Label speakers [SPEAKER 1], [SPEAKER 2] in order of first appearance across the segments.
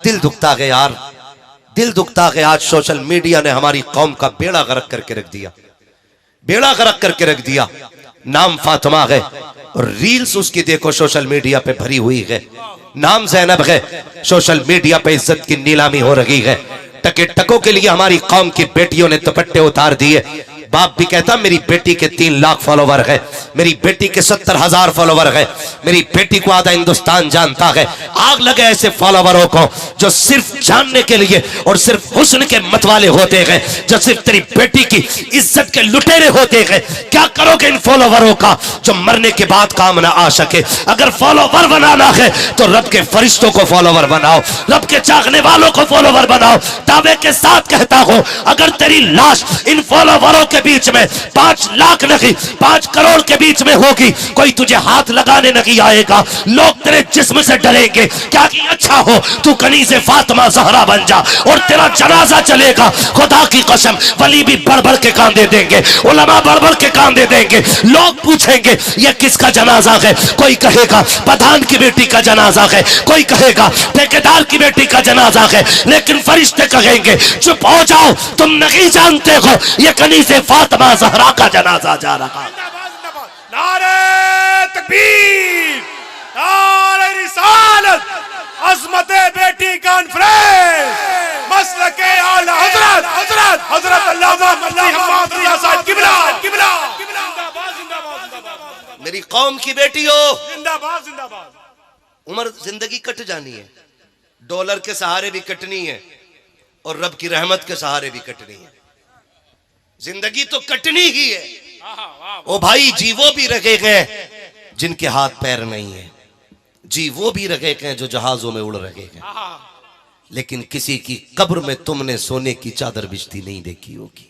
[SPEAKER 1] दिल दुखता है यार, दिल दुखता है। आज सोशल मीडिया ने हमारी कौम का बेड़ा गर्क करके रख दिया, बेड़ा गर्क करके रख दिया। नाम फातिमा है और रील्स उसकी देखो सोशल मीडिया पे भरी हुई है। नाम ज़ैनब है, सोशल मीडिया पे इज्जत की नीलामी हो रही है। टके टकों के लिए हमारी कौम की बेटियों ने दुपट्टे उतार दिए। बाप भी कहता मेरी बेटी के 3 लाख फॉलोवर है, मेरी बेटी के 70,000 फॉलोवर है, मेरी बेटी को आधा हिंदुस्तान जानता है। आग लगे ऐसे फॉलोवरों को जो सिर्फ जानने के लिए और सिर्फ हुस्न के मतवाले होते हैं, जो सिर्फ तेरी बेटी की इज्जत के लुटेरे होते हैं। क्या करोगे इन फॉलोवरों का जो मरने के बाद काम ना आ सके? अगर फॉलोवर बनाना है तो रब के फरिश्तों को फॉलोवर बनाओ, रब के चाहने वालों को फॉलोवर बनाओ। दावे के साथ कहता हूं, अगर तेरी लाश इन फॉलोवरों के बीच में 5 लाख नहीं 5 करोड़ के बीच में होगी, कोई तुझे हाथ लगाने नहीं आएगा। लोग तेरे जिस्म से डरेंगे। क्या कि अच्छा हो तू कनीज़े फातिमा ज़हरा बन जा और तेरा जनाजा चलेगा। खुदा की कसम वली भी बढ़ बढ़ के कांधे देंगे, उलमा बढ़ बढ़ के कांधे देंगे। लोग पूछेंगे ये किसका जनाजा है? कोई कहेगा प्रधान की बेटी का जनाजा है, कोई कहेगा ठेकेदार की बेटी का जनाजा है, लेकिन फरिश्ते कहेंगे चुप हो जाओ, तुम नहीं जानते हो ये कनीज़े फातिमा ज़हरा का जनाजा जा रहा।
[SPEAKER 2] नारे तकबीर, नारे रिसालत, अज़मते बेटी कॉन्फ्रेंस, मसलके आला हज़रत हज़रत हज़रत अल्लामा मुफ्ती हम्माद रियाज़ साहब किबला किबला। जिंदाबाद जिंदाबाद जिंदाबाद।
[SPEAKER 1] मेरी कौम की बेटियों,
[SPEAKER 2] जिंदाबाद जिंदाबाद।
[SPEAKER 1] उम्र जिंदगी कट जानी है, डॉलर के सहारे भी कटनी है और रब की रहमत के सहारे भी कटनी है। जिंदगी तो कटनी ही है। ओ भाई, जी वो भी रखे गए जिनके हाथ पैर नहीं है, जी वो भी रखे गए जो जहाजों में उड़ रहे हैं, लेकिन किसी की कब्र में तुमने सोने की चादर बिछती नहीं देखी होगी।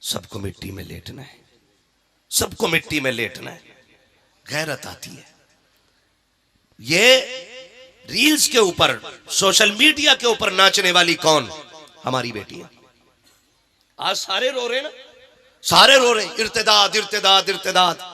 [SPEAKER 1] सबको मिट्टी में लेटना है, सबको मिट्टी में लेटना है। गैरत आती है। ये रील्स के ऊपर, सोशल मीडिया के ऊपर नाचने वाली कौन? हमारी बेटियां। आज सारे रो रहे ना, सारे रो रहे, इर्तिदाद इर्तिदाद इर्तिदाद।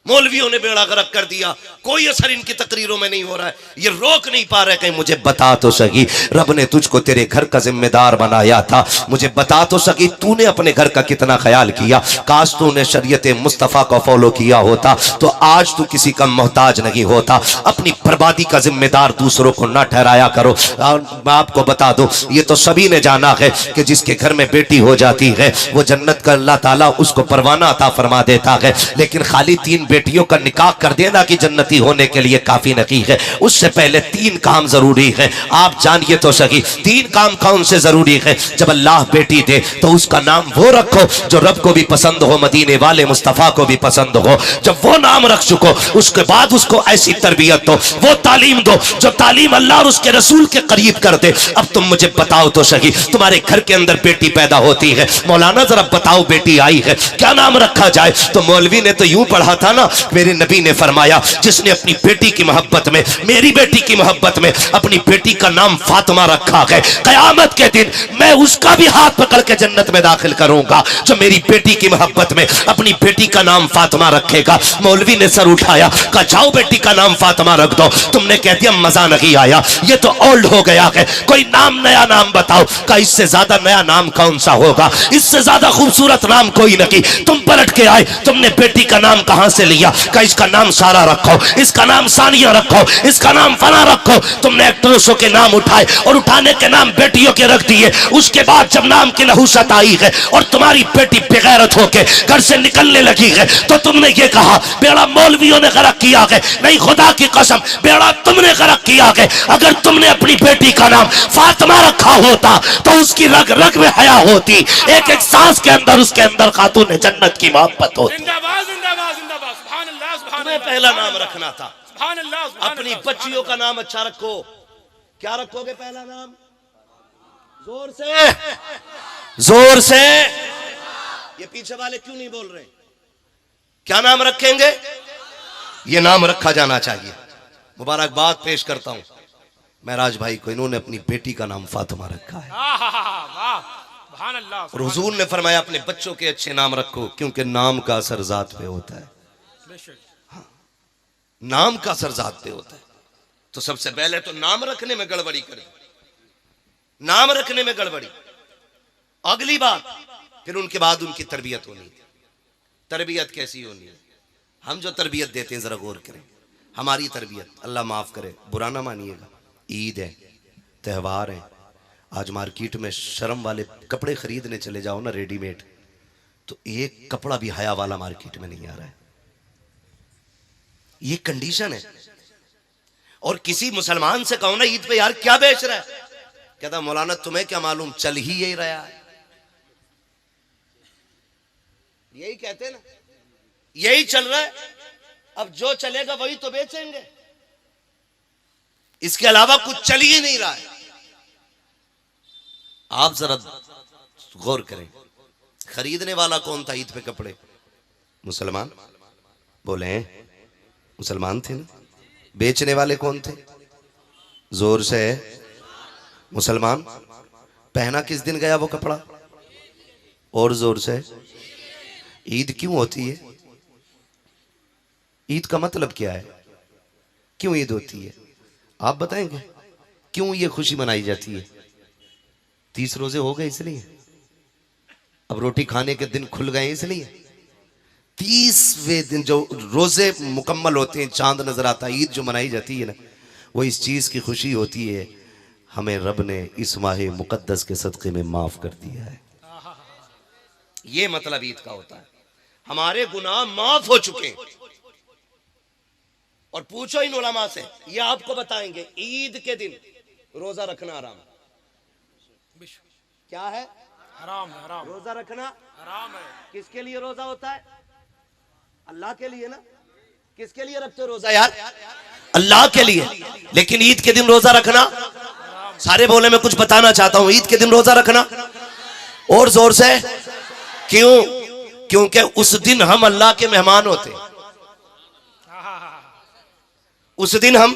[SPEAKER 1] मौलवियों ने बेड़ा गर्क कर दिया, कोई असर इनकी तकरीरों में नहीं हो रहा है। ये रोक नहीं पा रहे कहीं मुझे बता तो सकी, रब ने तुझको तेरे घर का जिम्मेदार बनाया था, मुझे बता तो सकी तूने अपने घर का कितना ख्याल किया। काश तूने शरीयत मुस्तफ़ा को फॉलो किया होता तो आज तू किसी का मोहताज नहीं होता। अपनी बर्बादी का जिम्मेदार दूसरों को ना ठहराया करो। मैं आपको बता दो, ये तो सभी ने जाना है कि जिसके घर में बेटी हो जाती है वो जन्नत का अल्लाह ताला उसको परवाना अता फरमा देता है। लेकिन खाली 3 बेटियों का निकाह कर देना कि जन्नती होने के लिए काफी नहीं है। उससे पहले 3 काम जरूरी है। आप जानिए तो सही 3 काम कौन से जरूरी है। जब अल्लाह बेटी दे तो उसका नाम वो रखो जो रब को भी पसंद हो, मदीने वाले मुस्तफा को भी पसंद हो। जब वो नाम रख चुको उसके बाद उसको ऐसी तरबियत दो, वो तालीम दो जो तालीम अल्लाह और उसके रसूल के करीब कर दे। अब तुम मुझे बताओ तो सही, तुम्हारे घर के अंदर बेटी पैदा होती है, मौलाना जरा बताओ बेटी आई है, क्या नाम रखा जाए? तो मौलवी ने तो यूं पढ़ा था ना, मेरे नबी ने फरमाया जिसने अपनी बेटी की मोहब्बत में, मेरी बेटी की मोहब्बत में अपनी बेटी का नाम फातिमा रखा है, कयामत के दिन मैं उसका भी हाथ पकड़ के जन्नत में दाखिल करूंगा जो मेरी बेटी की मोहब्बत में अपनी बेटी का नाम फातिमा रखेगा। मौलवी ने सर उठाया, कहा जाओ बेटी का नाम फातिमा रख दो। तुमने कह दिया मजा नहीं आया, ये तो ओल्ड हो गया है, कोई नाम नया नाम बताओ। का इससे ज्यादा नया नाम कौन सा होगा, इससे ज्यादा खूबसूरत नाम कोई नहीं। तुम पलट के आए, तुमने बेटी का नाम कहां से लिया? का इसका नाम सारा रखो, इसका नाम सानिया रखो, इसका नाम फना रखो। तुमने एक्ट्रेसों के नाम उठाए और उठाने के नाम बेटियों के रख दिए। उसके बाद जब नाम की नहुसत आई है और तुम्हारी बेटी बेगैरत होके घर से निकलने लगी है तो तुमने ये कहा बेड़ा मौलवियों ने गरक किया है। नहीं, खुदा की कसम बेड़ा तुमने गरक किया है। अगर तुमने अपनी बेटी का नाम फातिमा रखा होता तो उसकी रग रग में हया होती, एक एक सांस के अंदर उसके अंदर खातून जन्नत की मोहब्बत होती।
[SPEAKER 2] जिंदाबाद जिंदाबाद जिंदाबाद। सुभान अल्लाह सुभान
[SPEAKER 1] तुम्हें पहला नाम रखना था।
[SPEAKER 2] सुभान अल्लाह सुभान
[SPEAKER 1] अपनी
[SPEAKER 2] अल्लाह।
[SPEAKER 1] बच्चियों का नाम अच्छा रखो। क्या रखोगे पहला नाम? जोर से, जोर से। ये पीछे वाले क्यों नहीं बोल रहे? क्या नाम रखेंगे? ये नाम रखा जाना चाहिए। मुबारकबाद पेश करता हूं महराज भाई को, इन्होंने अपनी बेटी का नाम फातिमा रखा है। और हुजूर ने फरमाया अपने बच्चों के अच्छे नाम रखो क्योंकि नाम का असर जात पे होता है। हाँ, नाम का असर जात पे होता है। तो सबसे पहले तो नाम रखने में गड़बड़ी कर दी, नाम रखने में गड़बड़ी। अगली बात, फिर उनके बाद उनकी तरबियत होनी है। तरबियत कैसी होनी है? हम जो तरबियत देते हैं जरा गौर करें। हमारी तरबियत, अल्लाह माफ करे, बुरा ना मानिएगा, ईद है, त्यौहार है, आज मार्केट में शर्म वाले कपड़े खरीदने चले जाओ ना रेडीमेड, तो एक कपड़ा भी हया वाला मार्केट में नहीं आ रहा है। ये कंडीशन है। और किसी मुसलमान से कहो ना ईद पे यार क्या बेच रहा है, कहता मौलाना तुम्हें क्या मालूम, चल ही यही रहा है। यही कहते हैं ना, यही चल रहा है, अब जो चलेगा वही तो बेचेंगे, इसके अलावा कुछ चल ही नहीं रहा है। आप जरा गौर करें, खरीदने वाला कौन था ईद पे कपड़े? मुसलमान। बोले हैं मुसलमान थे ना। बेचने वाले कौन थे? जोर से मुसलमान। पहना किस दिन गया वो कपड़ा? और जोर से। ईद क्यों होती है? ईद का मतलब क्या है? क्यों ईद होती है? आप बताएंगे क्यों ये खुशी मनाई जाती है? 30 रोजे हो गए इसलिए, अब रोटी खाने के दिन खुल गए इसलिए। 30वें दिन जो रोजे मुकम्मल होते हैं, चांद नजर आता है, ईद जो मनाई जाती है ना, वो इस चीज की खुशी होती है हमें रब ने इस माह मुकद्दस के सदक़े में माफ कर दिया है। ये मतलब ईद का होता है, हमारे गुनाह माफ हो चुके हैं। और पूछो इन उलमा से, ये आपको बताएंगे ईद के दिन रोजा रखना हराम क्या है?
[SPEAKER 2] हराम है, हराम।
[SPEAKER 1] रोजा रखना
[SPEAKER 2] हराम है।
[SPEAKER 1] किसके लिए रोजा होता है? अल्लाह के लिए ना। किसके लिए रखते हो रोजा यार? अल्लाह के लिए। लेकिन ईद के दिन रोजा रखना, सारे बोले मैं कुछ बताना चाहता हूं, ईद के दिन रोजा रखना। और जोर से। क्यों? क्योंकि उस दिन हम अल्लाह के मेहमान होते, उस दिन हम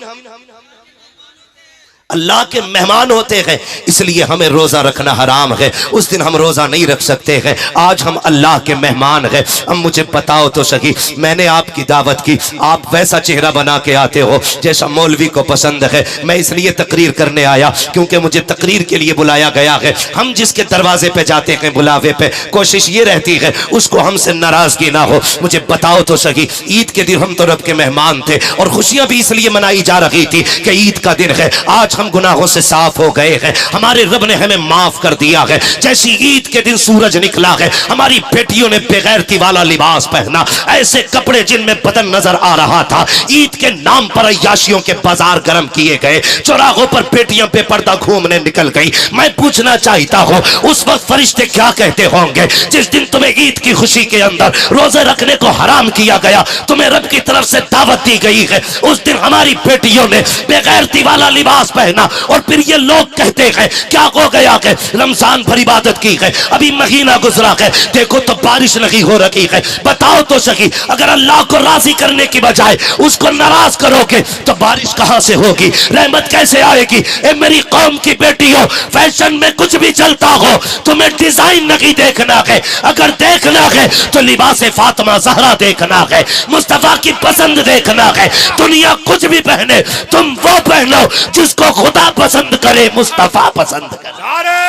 [SPEAKER 1] अल्लाह के मेहमान होते हैं, इसलिए हमें रोजा रखना हराम है। उस दिन हम रोजा नहीं रख सकते हैं। आज हम अल्लाह के मेहमान हैं। अब मुझे बताओ तो सही, मैंने आपकी दावत की, आप वैसा चेहरा बना के आते हो जैसा मौलवी को पसंद है। मैं इसलिए तकरीर करने आया क्योंकि मुझे तकरीर के लिए बुलाया गया है। हम जिसके दरवाजे पे जाते हैं बुलावे पे, कोशिश ये रहती है उसको हमसे नाराजगी ना हो। मुझे बताओ तो सही, ईद के दिन हम तो रब के मेहमान थे और खुशियां भी इसलिए मनाई जा रही थी कि ईद का दिन है। आज हम गुनाहों से साफ हो गए हैं, हमारे रब ने हमें माफ कर दिया है। जैसी ईद के दिन सूरज निकला है, हमारी बेटियों ने बेगैरती वाला लिबास पहना, ऐसे कपड़े जिनमें बदन नजर आ रहा था। ईद के नाम पर अय्याशियों के बाजार गर्म किए गए, चौराहों पर बेटियां बेपर्दा घूमने निकल गई। मैं पूछना चाहता हूं उस वक्त फरिश्ते क्या कहते होंगे जिस दिन तुम्हें ईद की खुशी के अंदर रोजे रखने को हराम किया गया, तुम्हें रब की तरफ से दावत दी गई है। उस दिन हमारी बेटियों ने बेगैरती वाला लिबास पहना और फिर ये लोग कहते हैं क्या हो गया है, रमजान पर इबादत की है, अभी महीना गुजरा है, देखो तो बारिश नहीं हो रही है। बताओ तो सही, अगर अल्लाह को राजी करने की बजाय उसको नाराज करोगे तो बारिश कहां से होगी, रहमत कैसे आएगी? ए मेरी कौम की बेटियों, फैशन में कुछ भी चलता हो, तुम्हें डिजाइन नहीं देखना है। अगर देखना है तो लिबास फातिमा ज़हरा देखना है, मुस्तफा की पसंद देखना है। दुनिया कुछ भी पहने, तुम वो पहनो जिसको खुदा पसंद करे, मुस्तफा पसंद करे।
[SPEAKER 2] नारे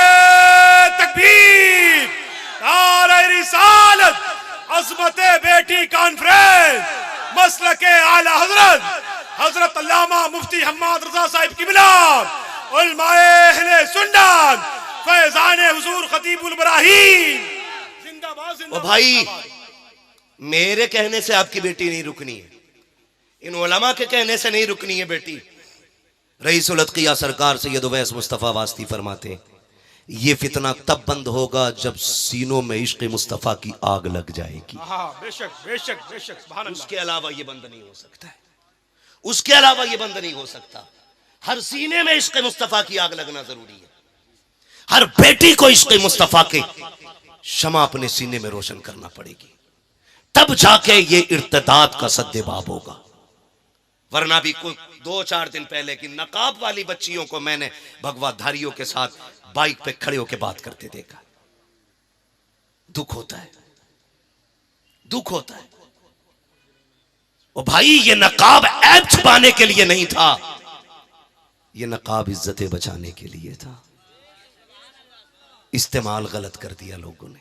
[SPEAKER 2] तकबीर, नारे रिसालत, अज़मते बेटी कॉन्फ्रेंस, मसलके आला हजरत हजरत अल्लामा मुफ्ती हम्माद रजा साहिब किबला, उलमाए अहले सुन्नत, फैज़ाने हुजूर खतीबुल इब्राहीम, जिंदाबाद जिंदाबाद।
[SPEAKER 1] ओ भाई, मेरे कहने से आपकी बेटी नहीं रुकनी है, इन उलमा के कहने से नहीं रुकनी है बेटी। रईसुल अत्किया सरकार सैयद उवैस मुस्तफ़ा वास्ती फरमाते, ये फितना तब बंद होगा जब सीनों में इश्क मुस्तफ़ा की आग लग जाएगी।
[SPEAKER 2] बेशक बेशक बेशक, सुभान अल्लाह।
[SPEAKER 1] उसके अलावा ये बंद नहीं हो सकता है, उसके अलावा ये बंद नहीं हो सकता। हर सीने में इश्क मुस्तफ़ा की आग लगना जरूरी है। हर बेटी को इश्क मुस्तफ़ा के शमा अपने सीने में रोशन करना पड़ेगी, तब जाके ये इर्तिदाद का सद्देबाब होगा। वरना भी कोई 2-4 दिन पहले की नकाब वाली बच्चियों को मैंने भगवाधारियों के साथ बाइक पे खड़े होकर बात करते देखा। दुख होता है, दुख होता है। ओ भाई, ये नकाब ऐब छुपाने के लिए नहीं था, ये नकाब इज्जतें बचाने के लिए था, इस्तेमाल गलत कर दिया लोगों ने,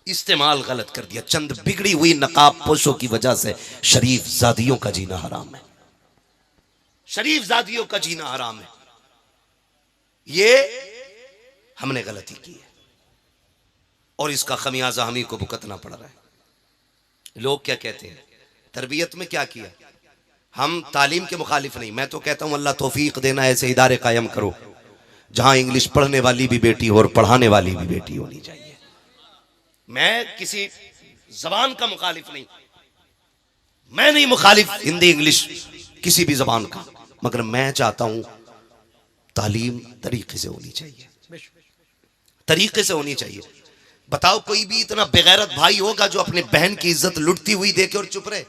[SPEAKER 1] इस्तेमाल गलत कर दिया। चंद बिगड़ी हुई नकाब पोशों की वजह से शरीफ जादियों का जीना हराम है, शरीफ जादियों का जीना हराम है। ये हमने गलती की है और इसका खमियाजा हम ही को भुगतना पड़ रहा है। लोग क्या कहते हैं, तरबियत में क्या किया? हम तालीम के मुखालिफ नहीं, मैं तो कहता हूं अल्लाह तौफीक देना, ऐसे इदारे कायम करो जहां इंग्लिश पढ़ने वाली भी बेटी हो और पढ़ाने वाली भी बेटी होनी चाहिए। मैं किसी जबान का मुखालिफ नहीं, मैं नहीं मुखालिफ हिंदी इंग्लिश किसी भी जबान का, मगर मैं चाहता हूं तालीम तरीके से होनी चाहिए, तरीके से होनी चाहिए। बताओ कोई भी इतना बेगैरत भाई होगा जो अपने बहन की इज्जत लुटती हुई देखे और चुप रहे?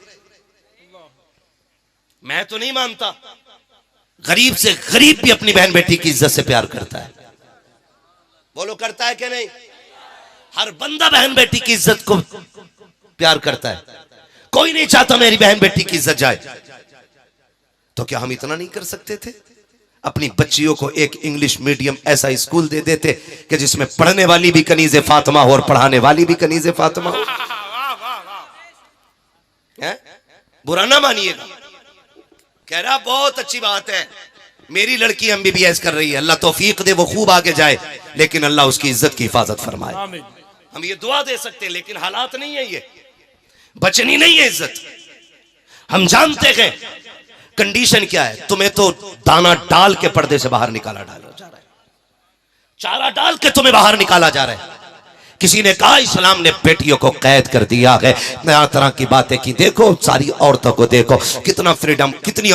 [SPEAKER 1] मैं तो नहीं मानता। गरीब से गरीब भी अपनी बहन बेटी की इज्जत से प्यार करता है, बोलो करता है कि नहीं? हर बंदा बहन बेटी की इज्जत को प्यार करता है, कोई नहीं चाहता मेरी बहन बेटी की इज्जत जाए। तो क्या हम इतना नहीं कर सकते थे? अपनी बच्चियों को एक इंग्लिश मीडियम ऐसा स्कूल दे देते कि जिसमें पढ़ने वाली भी कनीज़े फातिमा हो और पढ़ाने वाली भी कनीज़े फातिमा हो। बुरा ना मानिएगा, कह रहा बहुत अच्छी बात है, मेरी लड़की MBBS कर रही है, अल्लाह तौफीक दे वो खूब आगे जाए, लेकिन अल्लाह उसकी इज्जत की हिफाजत फरमाए। हम ये दुआ दे सकते हैं, लेकिन हालात नहीं है, ये बचनी नहीं है इज्जत। हम जानते हैं कंडीशन क्या है। तुम्हें तो दाना डाल के पर्दे से बाहर निकाला डाला जा रहा है, चारा डाल के तुम्हें बाहर निकाला जा रहा है। किसी ने कहा इस्लाम ने बेटियों को कैद कर दिया है, नया तरह की बातें की। देखो सारी औरतों को देखो, कितना फ्रीडम, कितनी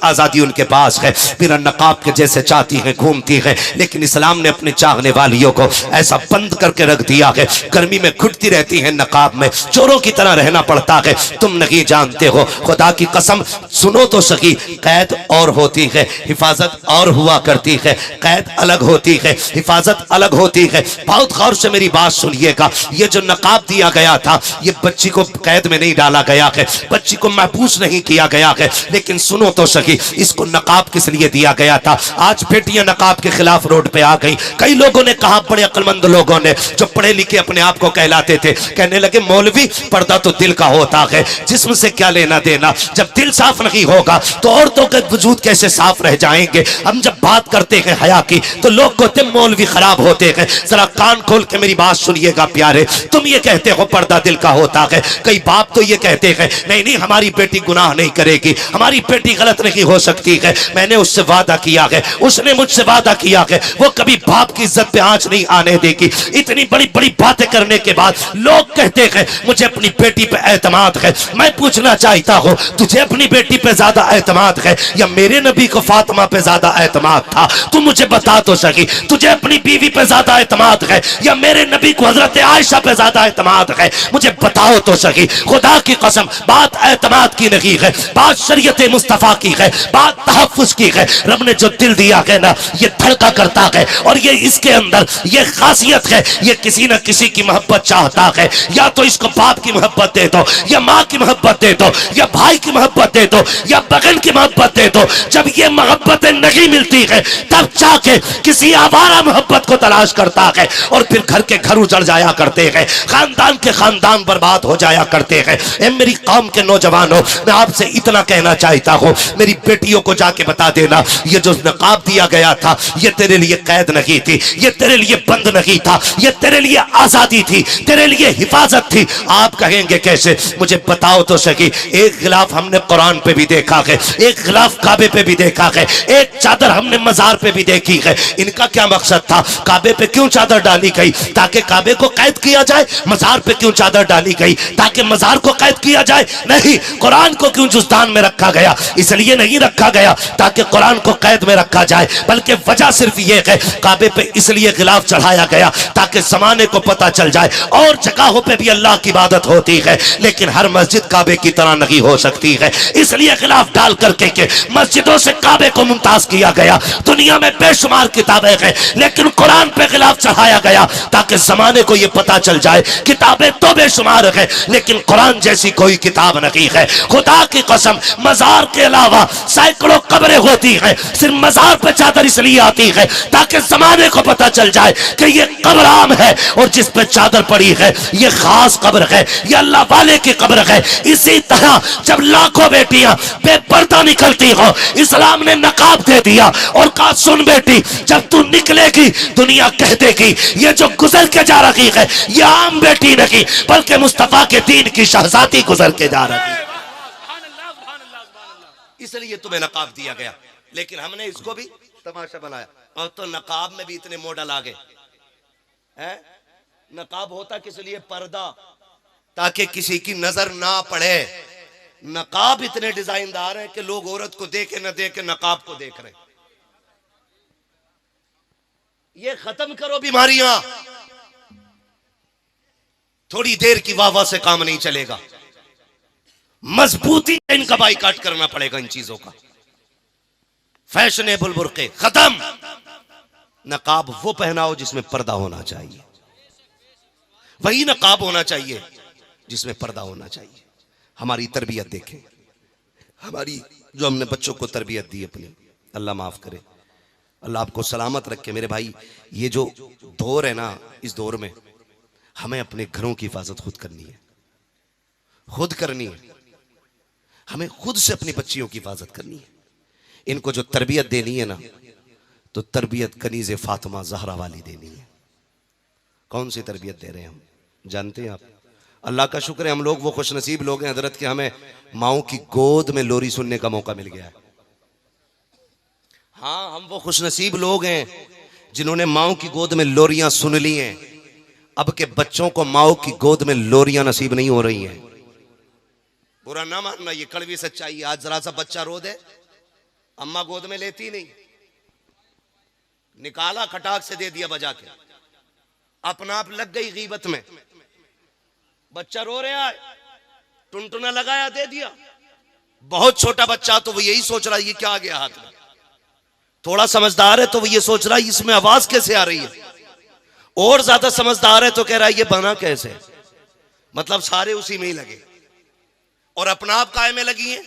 [SPEAKER 1] आजादी उनके पास है, बिना नकाब के जैसे चाहती हैं घूमती हैं। लेकिन इस्लाम ने अपने चाहने वालियों को ऐसा बंद करके रख दिया है, गर्मी में घुटती रहती है नकाब में, चोरों की तरह रहना पड़ता है। तुम नहीं जानते हो, खुदा की कसम सुनो तो सही, कैद और होती है, हिफाजत और हुआ करती है। कैद अलग होती है, हिफाजत अलग होती है। बहुत गौर से मेरी बात सुनिएगा, ये जो नकाब दिया गया था, ये बच्ची को कैद में नहीं डाला गया है, बच्ची को महबूस नहीं किया गया है। लेकिन सुनो तो सही, इसको नकाब किस लिए दिया गया था? आज बेटियां नकाब के खिलाफ रोड पे आ गई। कई लोगों ने कहा, बड़े अक्लमंद लोगों ने जो पढ़े लिखे अपने आप को कहलाते थे, कहने लगे मौलवी पर्दा तो दिल का होता है, जिस्म से क्या लेना देना। जब दिल साफ नहीं होगा तो औरतों के वजूद कैसे साफ रह जाएंगे? हम जब बात करते हैं हया की तो लोग कहते हैं मौलवी खराब होते हैं। जरा कान खोल के मेरी बात सुनिएगा प्यारे, तुम ये कहते हो पर्दा दिल का होता है, कई बाप तो ये कहते हैं नहीं नहीं हमारी बेटी गुनाह नहीं करेगी, हमारी बेटी गलत नहीं हो सकती है। मैंने उससे वादा किया है, उसने मुझसे वादा किया है, वो कभी बाप की इज्जत पे आंच नहीं आने देगी। इतनी बड़ी बड़ी बातें करने के बाद लोग कहते हैं मुझे अपनी बेटी पे एतमाद है। मैं पूछना चाहता हूं, तुझे अपनी बेटी पे ज्यादा एतमाद है या मेरे नबी को फातिमा पे ज्यादा एतमाद था? तू मुझे बता तो सही, तुझे अपनी बीवी पे ज्यादा एतमाद है या मेरे नबी को हजरत आयशा पे ज्यादा एतमाद है? मुझे बताओ तो सही। खुदा की कसम बात एतमाद की नहीं है, बात शरीयत मुस्तफा की है, बात तहफ्फुज की है। रब ने जो दिल दिया है ना, ये धड़का करता है और ये इसके अंदर ये खासियत है, ये किसी न किसी की मोहब्बत चाहता है। या तो इसको बाप की मोहब्बत दे दो, या माँ की मोहब्बत दे दो, या भाई की मोहब्बत दे दो, या बहन की मोहब्बत दे दो। जब ये मोहब्बतें नहीं मिलती है तब जाके किसी आवारा मोहब्बत को तलाश करता है और फिर घर के घर उजड़ जाया करते हैं, खानदान के खानदान बर्बाद हो जाया करते हैं। ए मेरी कौम के नौजवानों, मैं आपसे इतना कहना चाहता हूं, मेरी बेटियों को जाके बता देना, ये जो नकाब दिया गया था ये तेरे लिए कैद नहीं थी, ये तेरे लिए बंद नहीं था, ये तेरे लिए आजादी थी, तेरे लिए हिफाजत थी। आप कहेंगे कैसे? मुझे बताओ तो सही। एक गिलाफ हमने कुरान पे भी देखा है, एक गिलाफ काबे पे भी देखा है, एक चादर हमने मजार पे भी देखी है। इनका क्या मकसद था? काबे पे क्यों चादर डाली गई? ताकि काबे को कैद किया जाए। मजार पे क्यों चादर डाली गई? ताकि मजार को कैद किया जाए। नहीं, कुरान को क्यों जुस्तान में रखा गया? इसलिए नहीं रखा गया ताकि कुरान को कैद में रखा जाए, बल्कि वजह सिर्फ ये है, काबे पे इसलिए गिलाफ चढ़ाया गया ताकि जमाने को पता चल जाए और जगहों पे भी अल्लाह की इबादत होती है, लेकिन हर मस्जिद काबे की तरह नहीं हो सकती है। इसलिए गिलाफ डाल करके के मस्जिदों से काबे को मुमताज किया गया। दुनिया में बेशुमार किताबें हैं, लेकिन कुरान पे गिलाफ चढ़ाया गया ताकि ताकि जमाने को यह पता चल जाए किताबें तो बेशुमार है लेकिन कुरान जैसी कोई किताब नहीं है। खुदा की कसम, मजार के अलावा सैकड़ों कब्रें होती हैं, सिर्फ मजार पे चादर इसलिए आती है ताकि जमाने को पता चल जाए कि ये कब्र आम है और जिस पे चादर पड़ी है ये खास कब्र है, ये अल्लाह वाले की कब्र है। इसी तरह जब लाखों बेटियां बेपर्दा निकलती हो, इस्लाम ने नकाब दे दिया और कहा सुन बेटी, जब तू निकलेगी दुनिया कह देगी ये जो गुजर के जा रही है ये आम बेटी नहीं बल्कि मुस्तफा के दीन की शहजादी गुजर के जा रही है। इसलिए तुम्हें नकाब दिया गया, लेकिन हमने इसको भी तमाशा बनाया। और तो नकाब में भी इतने मॉडल आ गए हैं। नकाब होता किस लिए? पर्दा, ताकि किसी की नजर ना पड़े। नकाब इतने डिजाइनदार हैं कि लोग औरत को देखे न देखे नकाब को देख रहे। ये खत्म करो बीमारियां। थोड़ी देर की वाह वाह से काम नहीं चलेगा, मजबूती इनका बाइकाट करना पड़ेगा इन चीजों का। फैशनेबल बुर्के खत्म। नकाब वो पहनाओ जिसमें पर्दा होना चाहिए, वही नकाब होना चाहिए जिसमें पर्दा होना चाहिए। हमारी तरबियत देखें, हमारी जो हमने बच्चों को तरबियत दी अपनी, अल्लाह माफ करे, अल्लाह आपको सलामत रखे मेरे भाई। ये जो दौर है ना, इस दौर में हमें अपने घरों की हिफाजत खुद करनी है, खुद करनी है। हमें खुद से अपनी बच्चियों की हिफाजत करनी है। इनको जो तरबियत देनी है ना, तो तरबियत कनीज़े फातिमा ज़हरा वाली देनी है। कौन सी तरबियत दे रहे हैं हम जानते हैं आप? अल्लाह का शुक्र है हम लोग वो खुश नसीब लोग हैं हजरत के, हमें माओ की गोद में लोरी सुनने का मौका मिल गया है। हाँ, हम वो खुश नसीब लोग हैं जिन्होंने माओ की गोद में लोरियां सुन ली हैं। अब के बच्चों को माओ की गोद में लोरियां नसीब नहीं हो रही हैं। बुरा ना मानना, ये कड़वी सच्चाई। आज जरा सा बच्चा रो दे, अम्मा गोद में लेती नहीं, निकाला खटाक से दे दिया बजा के, अपना आप लग गई गीबत में। बच्चा रो रहा है, टुनटुना लगाया दे दिया। बहुत छोटा बच्चा तो वो यही सोच रहा है ये क्या आ गया हाथ में। थोड़ा समझदार है तो वो ये सोच रहा है इसमें आवाज कैसे आ रही है। और ज्यादा समझदार है तो कह रहा है ये बना कैसे। मतलब सारे उसी में ही लगे और अपना आप काय में लगी है।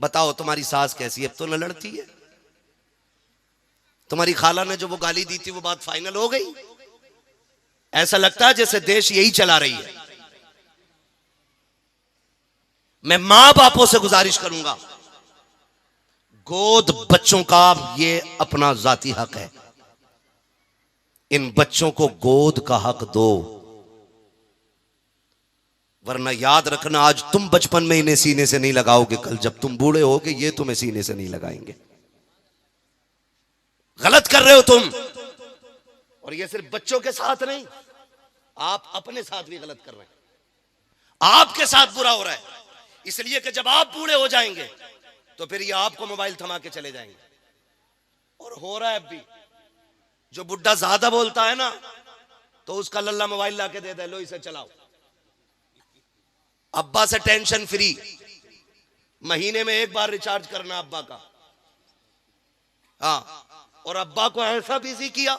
[SPEAKER 1] बताओ तुम्हारी सास कैसी है? अब तो न लड़ती है। तुम्हारी खाला ने जो वो गाली दी थी वो बात फाइनल हो गई। ऐसा लगता है जैसे देश यही चला रही है। मैं मां बापों से गुजारिश करूंगा, गोद बच्चों का ये अपना जाती हक है। इन बच्चों को गोद का हक दो, वरना याद रखना आज तुम बचपन में इन्हें सीने से नहीं लगाओगे, कल जब तुम बूढ़े होगे ये तुम्हें सीने से नहीं लगाएंगे। गलत कर रहे हो तुम। और ये सिर्फ बच्चों के साथ नहीं, आप अपने साथ भी गलत कर रहे हैं। आपके साथ बुरा हो रहा है इसलिए कि जब आप बूढ़े हो जाएंगे तो फिर ये आपको मोबाइल थमा के चले जाएंगे। और हो रहा है अब भी, जो बुढ़ा ज्यादा बोलता है ना तो उसका लल्ला मोबाइल लाके दे दे, लो इसे चलाओ। अब्बा से टेंशन फ्री, महीने में एक बार रिचार्ज करना अब्बा का। हाँ, और अब्बा को ऐसा बिजी किया,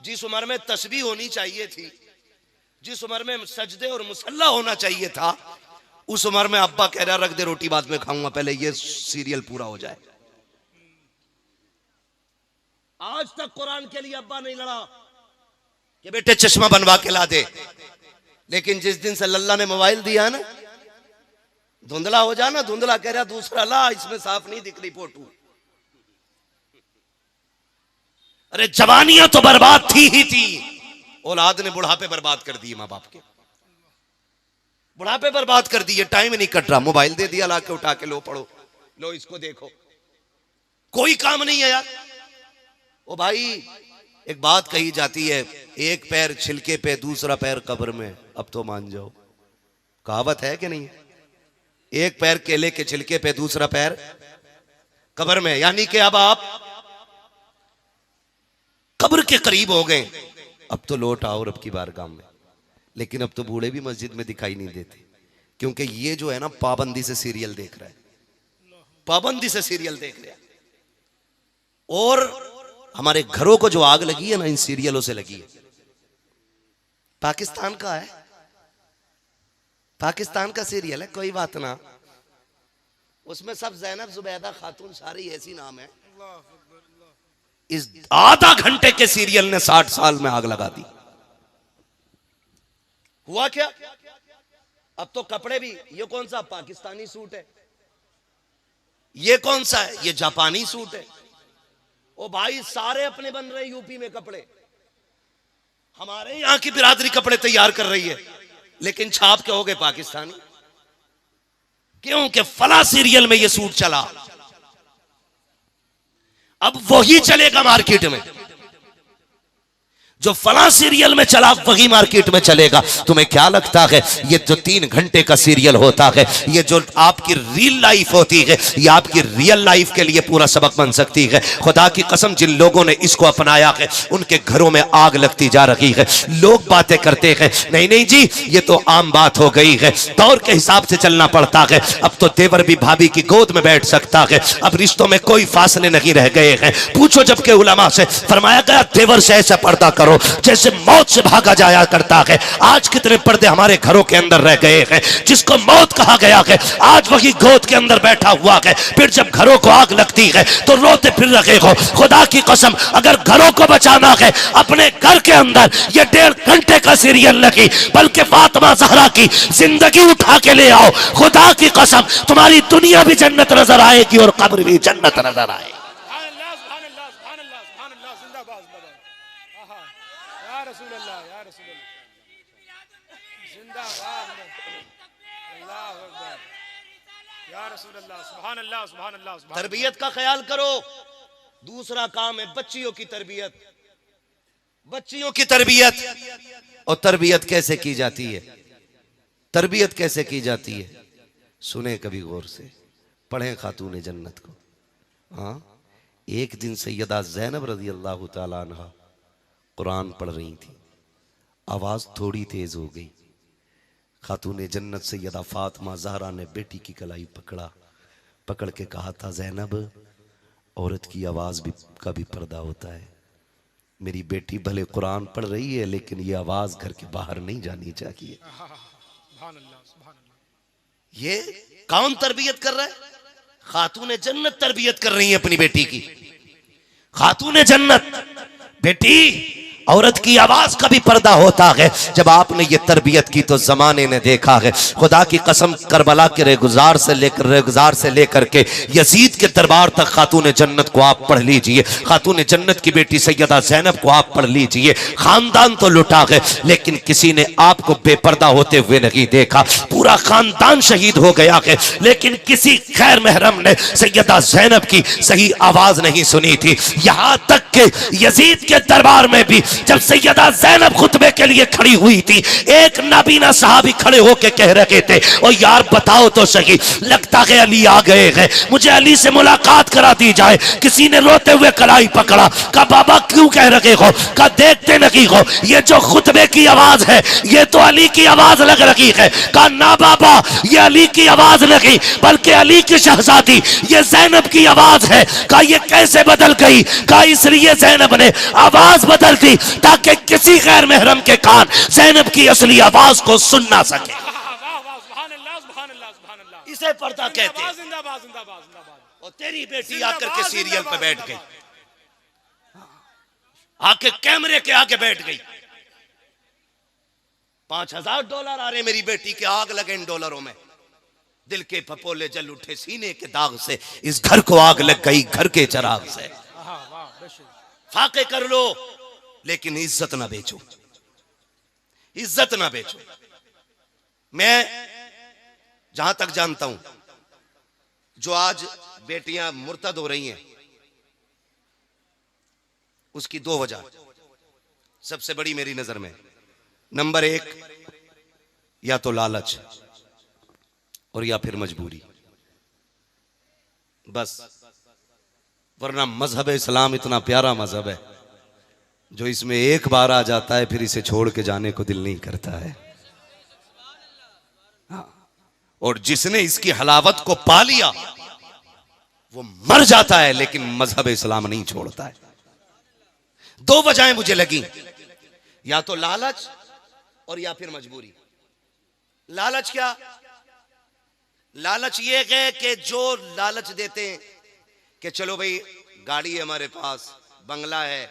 [SPEAKER 1] जिस उम्र में तस्बीह होनी चाहिए थी, जिस उम्र में सजदे और मुसल्ला होना चाहिए था, उस उम्र में अब्बा कह रहा रख दे रोटी बाद में खाऊंगा, पहले ये सीरियल पूरा हो जाए। आज तक कुरान के लिए अब्बा नहीं लड़ा कि बेटे चश्मा बनवा के ला दे, लेकिन जिस दिन से लल्ला ने मोबाइल दिया है ना, धुंधला हो जाना, धुंधला कह रहा दूसरा ला, इसमें साफ नहीं दिख रही फोटो। अरे जवानियां तो बर्बाद थी ही थी, औलाद ने बुढ़ापे बर्बाद कर दिए। मां बाप के बुढ़ापे बर्बाद कर दिए, टाइम नहीं कट रहा, मोबाइल दे दिया लाके उठा के, लो पढ़ो, लो इसको देखो, कोई काम नहीं है यार। ओ भाई, एक बात कही जाती है, एक पैर छिलके पे दूसरा पैर कब्र में। अब तो मान जाओ, कहावत है कि नहीं? एक पैर केले के छिलके पे दूसरा पैर कब्र में, यानी कि अब आप कब्र के करीब हो गए। अब तो लौट आओ रब की बारगाह में। लेकिन अब तो बूढ़े भी मस्जिद में दिखाई नहीं देते, क्योंकि ये जो है ना पाबंदी से सीरियल देख रहा है, पाबंदी से सीरियल देख रहा है। और हमारे घरों को जो आग लगी है ना इन सीरियलों से लगी है। पाकिस्तान का है, पाकिस्तान का सीरियल है, कोई बात ना। उसमें सब जैनब जुबैदा खातून सारी ऐसी नाम है। इस आधा घंटे के सीरियल ने 60 साल में आग लगा दी। हुआ क्या? अब तो कपड़े भी, ये कौन सा पाकिस्तानी सूट है, ये कौन सा है, ये जापानी सूट है। ओ भाई सारे अपने बन रहे यूपी में कपड़े, हमारे यहां की बिरादरी कपड़े तैयार कर रही है, लेकिन छाप के हो गए पाकिस्तानी। क्योंकि फला सीरियल में ये सूट चला, अब वही चलेगा मार्केट में। जो फला सीरियल में चला वही मार्केट में चलेगा। तुम्हें क्या लगता है ये जो 3 घंटे का सीरियल होता है, ये जो आपकी रियल लाइफ होती है, ये आपकी रियल लाइफ के लिए पूरा सबक बन सकती है। खुदा की कसम, जिन लोगों ने इसको अपनाया है उनके घरों में आग लगती जा रही है। लोग बातें करते हैं, नहीं नहीं जी ये तो आम बात हो गई है, दौर के हिसाब से चलना पड़ता है। अब तो देवर भी भाभी की गोद में बैठ सकता है, अब रिश्तों में कोई फासले नहीं रह गए हैं। पूछो जबकि उलमा से, फरमाया गया देवर से ऐसा पर्दा करो जैसे मौत से भागा जाया करता है। आज कितने पर्दे हमारे घरों के अंदर रह गए हैं। जिसको मौत कहा गया है आज वही गोद के अंदर बैठा हुआ है, फिर जब घरों को आग लगती है तो रोते फिर रहे हो। खुदा की कसम, अगर घरों को बचाना है अपने घर के अंदर ये 1.5 घंटे का सीरियल नहीं, बल्कि फातिमा ज़हरा की जिंदगी उठा के ले आओ। खुदा की कसम, तुम्हारी दुनिया भी जन्नत नजर आएगी और कब्र भी जन्नत नजर आएगी। तरबियत का ख्याल करो। दूसरा काम है बच्चियों की तरबियत। बच्चियों की तरबियत, और तरबियत कैसे की जाती है, तरबियत कैसे की जाती है, सुने कभी गौर से, पढ़ें खातून जन्नत को। हाँ, एक दिन सैयदा ज़ैनब रज़ी अल्लाह ताला अन्हा कुरान पढ़ रही थी, आवाज थोड़ी तेज हो गई। खातून जन्नत सैयदा फातिमा ज़हरा ने बेटी की कलाई पकड़ के कहा था, ज़ैनब औरत की आवाज भी का भी पर्दा होता है। मेरी बेटी भले कुरान पढ़ रही है लेकिन ये आवाज घर के बाहर नहीं जानी चाहिए। ये कौन तरबियत कर रहा है? खातून जन्नत तरबियत कर रही है अपनी बेटी की। खातून जन्नत, बेटी औरत की आवाज का भी पर्दा होता है। जब आपने ये तरबियत की तो जमाने ने देखा है। खुदा की कसम, करबला के रेगुजार से लेकर के यजीद के दरबार तक खातून जन्नत को आप पढ़ लीजिए। खातून जन्नत की बेटी सैयदा ज़ैनब को आप पढ़ लीजिए। खानदान तो लुटा है लेकिन किसी ने आपको बेपर्दा होते हुए नहीं देखा। पूरा खानदान शहीद हो गया है लेकिन किसी गैर महरम ने सैयदा ज़ैनब की सही आवाज नहीं सुनी थी। यहां तक के यजीद के दरबार में भी जब सैयदा ज़ैनब खुतबे के लिए खड़ी हुई थी, एक नाबीना साहबी खड़े होके कह रहे थे, ओ यार बताओ तो सही, लगता है अली आ गए हैं, मुझे अली से मुलाकात करा दी जाए। किसी ने रोते हुए कलाई पकड़ा, कहा बाबा क्यों कह रहे हो, कहा देखते नहीं हो ये जो खुतबे की आवाज है ये तो अली की आवाज लग रही है। कहा ना बाबा, ये अली की आवाज नहीं बल्कि अली की शहजादी ये ज़ैनब की आवाज है। कहा ये कैसे बदल गई? कहा इसलिए ज़ैनब ने आवाज बदल दी ताकि किसी गैर महरम के कान ज़ैनब की असली आवाज को सुन ना सके। इसे पर्दा कहते हैं। और तेरी बेटी आकर के सीरियल पे बैठ गई, आके कैमरे के आगे बैठ गई। $5000 आ रहे मेरी बेटी के, आग लगे इन डॉलरों में। दिल के फपोले जल उठे सीने के दाग से, इस घर को आग लग गई घर के चराग से। फाके कर लो लेकिन इज्जत ना बेचो, इज्जत ना बेचो। मैं जहां तक जानता हूं, जो आज बेटियां मुर्तद हो रही हैं उसकी 2 वजह सबसे बड़ी मेरी नजर में। नंबर 1, या तो लालच और या फिर मजबूरी, बस। वरना मजहब इस्लाम इतना प्यारा मजहब है जो इसमें एक बार आ जाता है फिर इसे छोड़ के जाने को दिल नहीं करता है। हाँ। और जिसने इसकी हलावत को पा लिया वो मर जाता है लेकिन मजहब इस्लाम नहीं छोड़ता है। 2 वजहें मुझे लगी, या तो लालच और या फिर मजबूरी। लालच क्या? लालच ये है कि जो लालच देते हैं कि चलो भाई गाड़ी है हमारे पास, बंगला है,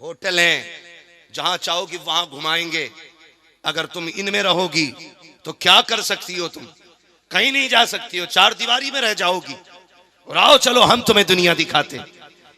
[SPEAKER 1] होटल है, जहां चाहोगी वहां घुमाएंगे, अगर तुम इनमें रहोगी तो क्या कर सकती हो? तुम कहीं नहीं जा सकती हो, चार दीवारी में रह जाओगी। और आओ चलो हम तुम्हें दुनिया दिखाते हैं।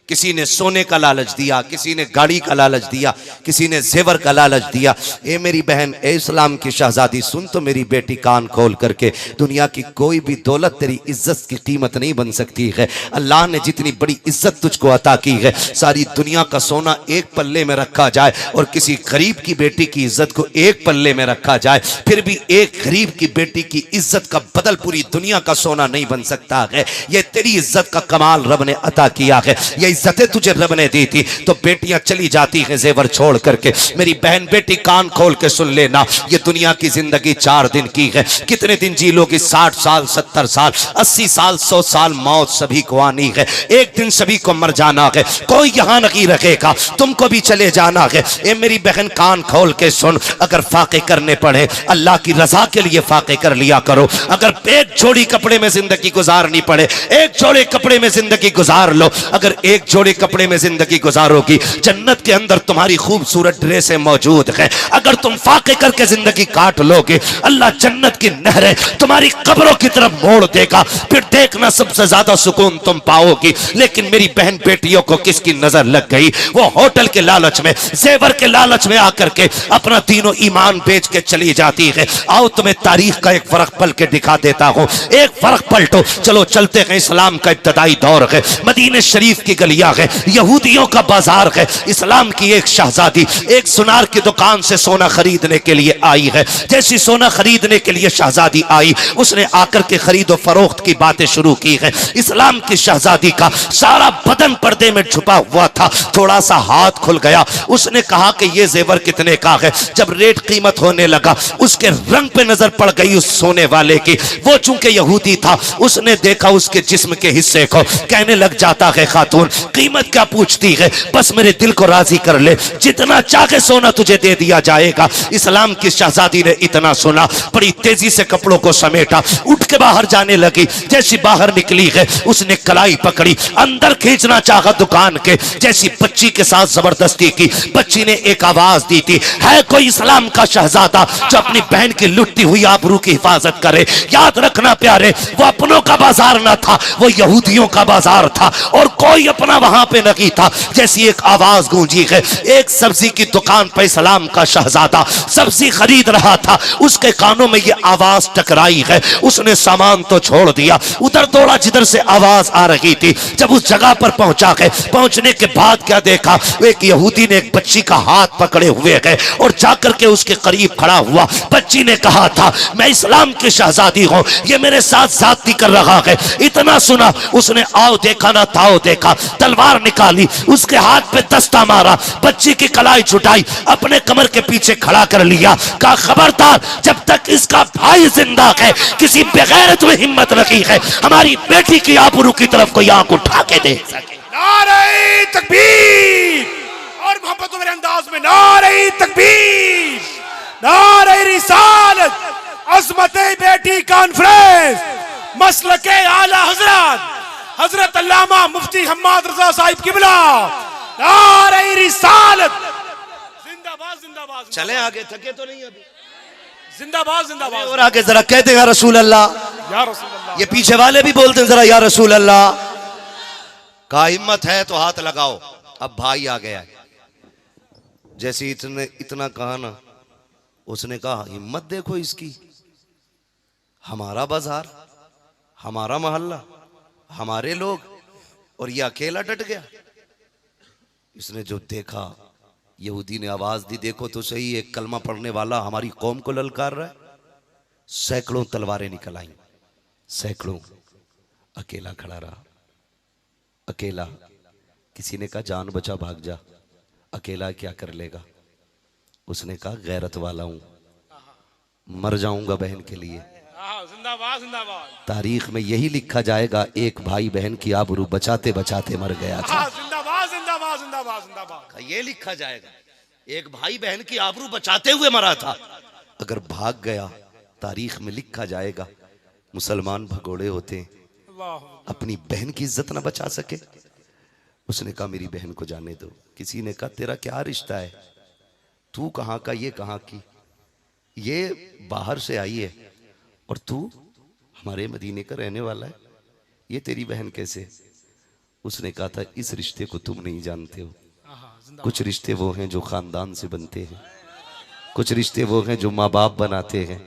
[SPEAKER 1] किसी ने सोने का लालच दिया, किसी ने गाड़ी का लालच दिया, किसी ने जेवर का लालच दिया। ए मेरी बहन, ए इस्लाम की शहजादी, सुन तो मेरी बेटी कान खोल करके, दुनिया की कोई भी दौलत तेरी इज्जत की कीमत नहीं बन सकती है। अल्लाह ने जितनी बड़ी इज्जत तुझको अता की है, सारी दुनिया का सोना एक पल्ले में रखा जाए और किसी गरीब की बेटी की इज्जत को एक पल्ले में रखा जाए, फिर भी एक गरीब की बेटी की इज्जत का बदल पूरी दुनिया का सोना नहीं बन सकता है। यह तेरी इज्जत का कमाल रब ने अता किया है। यह इज्जतें तुझे रब ने दी थी तो बेटियां चली जाती हैं जेवर छोड़ करके। मेरी बहन बेटी कान खोल के सुन लेना, ये दुनिया की जिंदगी 4 दिन की है। कितने दिन जी लोगी? 60 साल, 70 साल, 80 साल, 100 साल, मौत सभी को आनी है। एक दिन सभी को मर जाना है, कोई यहां नहीं रखेगा, तुमको भी चले जाना है। ए मेरी बहन कान खोल के सुन, अगर फाके करने पड़े अल्लाह की रजा के लिए फाके कर लिया करो। अगर एक जोड़ी कपड़े में जिंदगी गुजारनी पड़े, एक जोड़े कपड़े में जिंदगी गुजार लो। अगर एक जोड़े कपड़े में जिंदगी गुजारोगी, जन्नत के अंदर तुम्हारी खूबसूरत ड्रेसें मौजूद हैं। अगर तुम फाके करके जिंदगी काट लोगे, अल्लाह जन्नत की नहरें तुम्हारी कब्रों की तरफ मोड़ देगा, फिर देखना सबसे ज्यादा सुकून तुम पाओगी। लेकिन मेरी बहन बेटियों को किसकी नजर लग गई? वो होटल के लालच में, जेवर के लालच में आकर के अपना तीनों ईमान बेच के चली जाती है। आओ तुम्हें तारीख का एक फर्क पल के दिखा देता हूं। एक फर्क पलटो, चलो चलते हैं। इस्लाम का इब्तदाई दौर है, मदीने शरीफ की गलियां है, यहूदियों का बाजार है। इस्लाम की एक शहजादी एक सुनार की दुकान से सोना खरीदने के लिए आई है। जैसी सोना खरीदने के लिए शहजादी आई, उसने आकर के खरीदो फरोख्त की बातें शुरू की है। इस्लाम की शहजादी का सारा बदन पर्दे में छुपा हुआ था, थोड़ा सा हाथ खुल गया। उसने कहा कि ये जेवर कितने का है? जब रेट कीमत होने लगा, उसके रंग पे नजर पड़ गई उस सोने वाले की। वो चूंकि यहूदी था, उसने देखा उसके जिस्म के हिस्से को, कहने लग जाता है खातून कीमत क्या पूछती है, बस मेरे दिल को राजी कर ले, जितना चाहे सोना तुझे दे दिया जाएगा। इस्लाम की शहजादी ने इतना सुना, बड़ी तेजी से कपड़ों को समेटा, उठ के बाहर जाने लगी। जैसी बाहर निकली है, उसने कलाई पकड़ी, अंदर खींचना चाहा दुकान के। जैसी बच्ची के साथ जबरदस्ती की, बच्ची ने एक आवाज दी थी, है कोई इस्लाम का शहजादा जो अपनी बहन की लुटती हुई आबरू की हिफाजत करे? याद रखना प्यारे, वो अपनों का बाजार ना था, वो यहूदियों का बाजार था और कोई अपना वहां पे नहीं था। जैसी एक आवाज गूंजी है, एक सब्जी की दुकान पर इस्लाम का शहजादा सब्जी खरीद रहा था, उसके कानों में ये आवाज टकराई है। उसने सामान तो छोड़ दिया, उधर दौड़ा जिधर से आवाज आ रही थी। जब उस जगह पर पहुंचा है, पहुंचने के बाद क्या देखा, एक यहूदी ने एक बच्ची का हाथ पकड़े हुए है और जाकर के उसके करीब खड़ा हुआ। बच्ची ने कहा था, मैं इस्लाम की शहजादी हूं, ये मेरे साथ ज्यादती कर रहा है। इतना सुना, उसने आओ देखा ना ताओ देखा, तलवार निकाली, उसके हाथ पे दस्ता मारा, बच्ची की कलाई छुटाई, अपने कमर के पीछे खड़ा कर लिया। कहा खबरदार, जब तक इसका भाई जिंदा है, किसी बेगैरत में हिम्मत रखी है हमारी बेटी की आबरू की तरफ कोई आंख उठा के देख सके।
[SPEAKER 2] नारे तकबीर और मोहब्बत मेरे अंदाज में, नारे तकबीर, नारे रिसालत, अज़मते बेटी कॉन्फ्रेंस, मसलके आला हजरत हजरत अल्लामा मुफ्ती हम्माद रजा साहिब किबला, नारे रिसालत, जिंदाबाद जिंदाबाद।
[SPEAKER 1] चले आगे, थके तो नहीं अभी?
[SPEAKER 2] जिंदाबाद जिंदाबाद।
[SPEAKER 1] और आगे जरा कहते हैं या रसूल अल्लाह,
[SPEAKER 2] या रसूल अल्लाह।
[SPEAKER 1] ये पीछे वाले भी बोलते हैं जरा या रसूल अल्लाह। का हिम्मत है तो हाथ लगाओ। अब भाई आ गया है, जैसे इतना कहा ना, उसने कहा हिम्मत देखो इसकी, हमारा बाजार, हमारा मोहल्ला, हमारे लोग, और ये अकेला डट गया। इसने जो देखा, यहूदी ने आवाज दी, देखो तो सही, एक कलमा पढ़ने वाला हमारी कौम को ललकार रहा है। सैकड़ों तलवारें निकल आई, सैकड़ों, अकेला खड़ा रहा, अकेला। किसी ने कहा जान बचा भाग जा, अकेला क्या कर लेगा? उसने कहा गैरत वाला हूं, मर जाऊंगा बहन के लिए।
[SPEAKER 2] जिंदाबाद जिंदाबाद।
[SPEAKER 1] तारीख में यही लिखा जाएगा, एक भाई बहन की आबरू बचाते बचाते मर गया था।
[SPEAKER 2] जिंदाबाद जिंदाबाद जिंदाबाद जिंदाबाद।
[SPEAKER 1] ये लिखा जाएगा। एक भाई बहन की आबरू बचाते हुए मरा था। अगर भाग गया तारीख में लिखा जाएगा मुसलमान भगोड़े होते हैं,
[SPEAKER 2] अल्लाह
[SPEAKER 1] अपनी बहन की इज्जत ना बचा सके। उसने कहा मेरी बहन को जाने दो। किसी ने कहा तेरा क्या रिश्ता है, तू कहाँ का, ये कहाँ की, ये बाहर से आई है और तू हमारे मदीने का रहने वाला है, ये तेरी बहन कैसे? उसने कहा था इस रिश्ते को तुम नहीं जानते हो। कुछ रिश्ते वो हैं जो खानदान से बनते हैं, कुछ रिश्ते वो हैं जो माँ बाप बनाते हैं।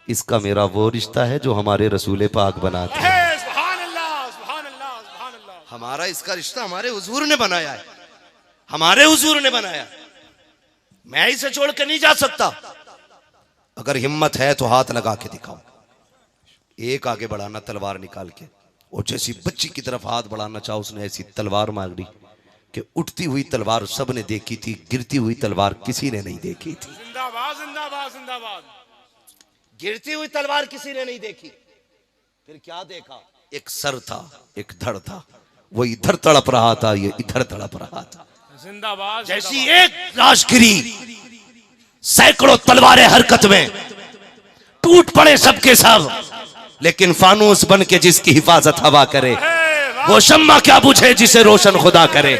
[SPEAKER 1] इसका मेरा वो रिश्ता है जो हमारे रसूल पाक बनाते हैं।
[SPEAKER 2] सुभान अल्लाह, सुभान अल्लाह, सुभान अल्लाह।
[SPEAKER 1] हमारा इसका रिश्ता हमारे हुजूर ने बनाया है, हमारे हुजूर ने बनाया। मैं इसे छोड़ के नहीं जा सकता। अगर हिम्मत है तो हाथ लगा के दिखाओ। एक आगे बढ़ाना तलवार निकाल के, और जैसी बच्ची की तरफ हाथ बढ़ाना चाहो उसने ऐसी तलवार मार दी कि उठती हुई तलवार सबने देखी थी, गिरती हुई तलवार किसी ने नहीं देखी थी।
[SPEAKER 2] जिंदाबाद, जिंदाबाद, जिंदाबाद।
[SPEAKER 1] गिरती हुई तलवार किसी ने नहीं देखी। फिर क्या देखा? एक सर था, एक धड़ था, वो इधर तड़प रहा था, ये इधर तड़प रहा था।
[SPEAKER 2] जिंदाबाद।
[SPEAKER 1] जैसी एक लाश गिरी, सैकड़ों तलवारें हरकत में, टूट पड़े सबके सब। लेकिन फानूस बन के जिसकी हिफाजत हवा करे, वो शम्मा क्या बुझे जिसे रोशन खुदा करे।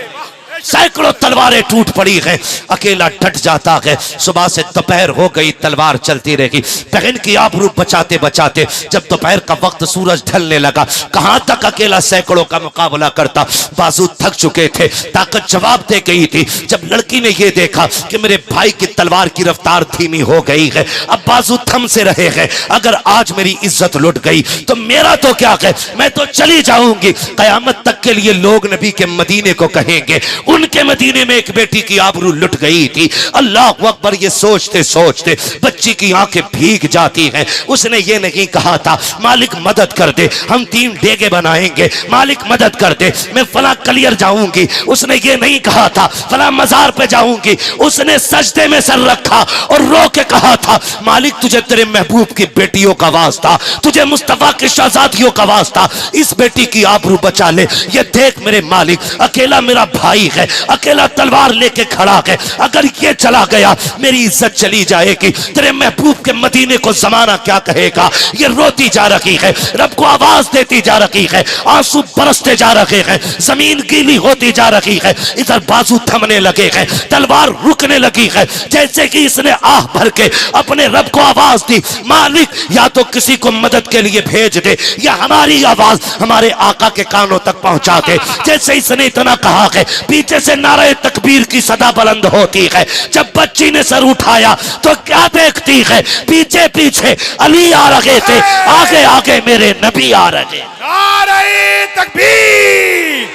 [SPEAKER 1] सैकड़ों तलवारें टूट पड़ी है, अकेला डट जाता है। सुबह से दोपहर हो गई, तलवार चलती रही। बहन की आबरू बचाते बचाते जब दोपहर का वक्त सूरज ढलने लगा, कहां तक अकेला सैकड़ों का मुकाबला करता। बाजू थक चुके थे, ताकत जवाब दे गई थी। जब लड़की ने यह देखा कि मेरे भाई की तलवार की रफ्तार धीमी हो गई है, अब बाजू थम से रहे हैं, अगर आज मेरी इज्जत लुट गई तो मेरा तो क्या है, मैं तो चली जाऊंगी। कयामत तक के लिए लोग नबी के मदीने को कहेंगे उनके मदीने में एक बेटी की आबरू लुट गई थी। अल्लाह अकबर, ये सोचते सोचते बच्ची की आंखें भीग जाती हैं। उसने ये नहीं कहा था मालिक मदद कर दे, हम 3 डेगे बनाएंगे, मालिक मदद कर दे, मैं फला कलियर जाऊंगी। उसने ये नहीं कहा था फला मजार पे जाऊंगी। उसने सजदे में सर रखा और रो के कहा था मालिक तुझे तेरे महबूब की बेटियों का वास्ता, तुझे मुस्तफा की शहजादियों का वास्ता, इस बेटी की आबरू बचा ले। ये देख मेरे मालिक, अकेला मेरा भाई है, अकेला तलवार लेके खड़ा है, अगर ये चला गया मेरी इज्जत चली जाएगी। तेरे महबूब के मदीने को जमाना क्या कहेगा। ये रोती जा रही है, रब को आवाज देती जा रही है, आंसू बरसते जा रहे हैं, जमीन गीली होती जा रही है। इधर बाजू थमने लगे हैं, तलवार रुकने लगी है, जैसे कि इसने आह भर के अपने रब को आवाज दी मालिक या तो किसी को मदद के लिए भेज दे या हमारी आवाज हमारे आका के कानों तक पहुंचा दे। जैसे इसने इतना कहा है, पीछे से नारे तकबीर की सदा बुलंद होती है। जब बच्ची ने सर उठाया तो क्या देखती है, पीछे पीछे अली आ रहे थे, आगे आगे मेरे नबी आ रहे।
[SPEAKER 2] नारे तकबीर,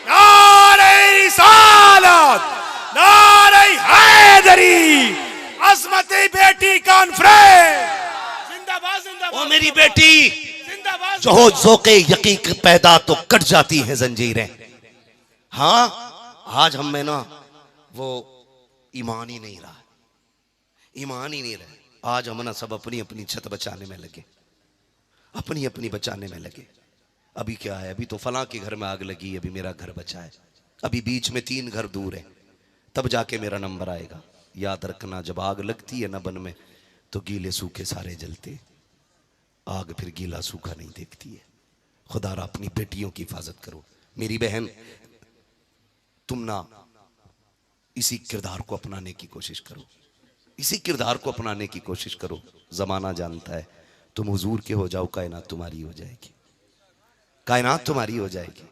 [SPEAKER 2] नारे रिसालत, नारे हैदरी, अज़मती बेटी कॉन्फ्रेंस। जिंदाबाद, जिंदाबाद।
[SPEAKER 1] ओ मेरी बेटी,
[SPEAKER 2] जिंदाबाद।
[SPEAKER 1] जो हो ज़ौक़े यकीन पैदा तो कट जाती है जंजीरें। हाँ, आज हम में ना वो ईमान ही नहीं रहा, ईमान ही नहीं रहा। आज हम ना सब अपनी अपनी छत बचाने में लगे, अपनी अपनी बचाने में लगे। अभी क्या है, अभी तो फलां के घर में आग लगी, अभी मेरा घर बचा है, अभी बीच में 3 घर दूर है, तब जाके मेरा नंबर आएगा। याद रखना, जब आग लगती है ना बन में तो गीले सूखे सारे जलते, आग फिर गीला सूखा नहीं देखती है। खुदा रा अपनी बेटियों की हिफाजत करो। मेरी बहन, तुम ना इसी किरदार को अपनाने की कोशिश करो, इसी किरदार को अपनाने की कोशिश करो। जमाना जानता है तुम हुजूर के हो जाओ, कायनात तुम्हारी हो जाएगी, कायनात तुम्हारी हो जाएगी।